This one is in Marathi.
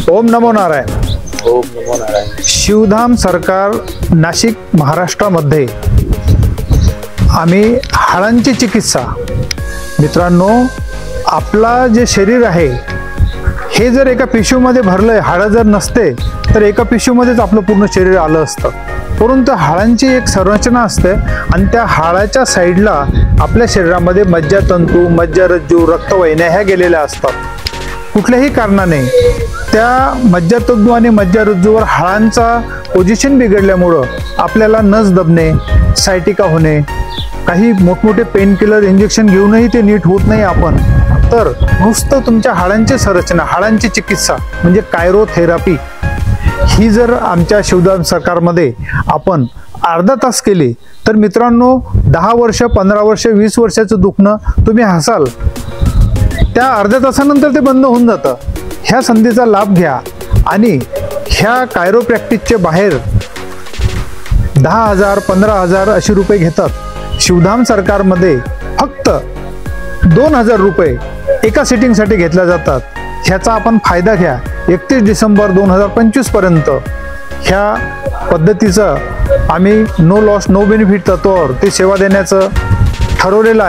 ओम नमो नारायण। ओम नमो नारायण। शिवधाम सरकार नाशिक महाराष्ट्रामध्ये आम्ही हाडांची चिकित्सा, मित्रांनो आपला जे शरीर आहे हे जर एका पिशवीमध्ये भरलंय, हाडं जर नसते तर एका पिशवीमध्येच आपलं पूर्ण शरीर आलं असतं, परंतु हाडांची एक संरचना असते आणि त्या हाडाच्या साईडला आपल्या शरीरामध्ये मज्जातंतू, मज्जारज्जू, रक्तवाहिन्या ह्या गेलेल्या असतात। कुठल्याही कारणाने त्या मज्जातंतू आणि मज्जारज्जूवर हाडांचा पोझिशन बिघडल्यामुळं आपल्याला नस दबणे, सायटिका होणे, काही मोठमोठे पेन किलर इंजेक्शन घेऊनही ते नीट होत नाही आपण, तर नुसतं तुमच्या हाडांची संरचना, हाडांची चिकित्सा म्हणजे कायरोथेरपी ही जर आमच्या शिवधाम सरकारमध्ये आपण अर्धा तास केली तर मित्रांनो 10 वर्ष, 15 वर्ष, 20 वर्षाचं दुखणं तुम्ही हसाल, त्या अर्ध्या तासानंतर ते बंद होऊन जातं। ह्या संधीचा लाभ घ्या आणि ह्या कायरोप्रॅक्टिसचे बाहेर 10,000, 15,000 असे रुपये घेतात। शिवधाम सरकारमध्ये फक्त 2,000 रुपये एका सिटिंगसाठी घेतल्या जातात। ह्याचा आपण फायदा घ्या। 31 डिसेंबर 2025 पर्यंत ह्या पद्धतीचं आम्ही नो लॉस नो बेनिफिट तत्वावर ती सेवा देण्याचं ठरवलेलं आहे।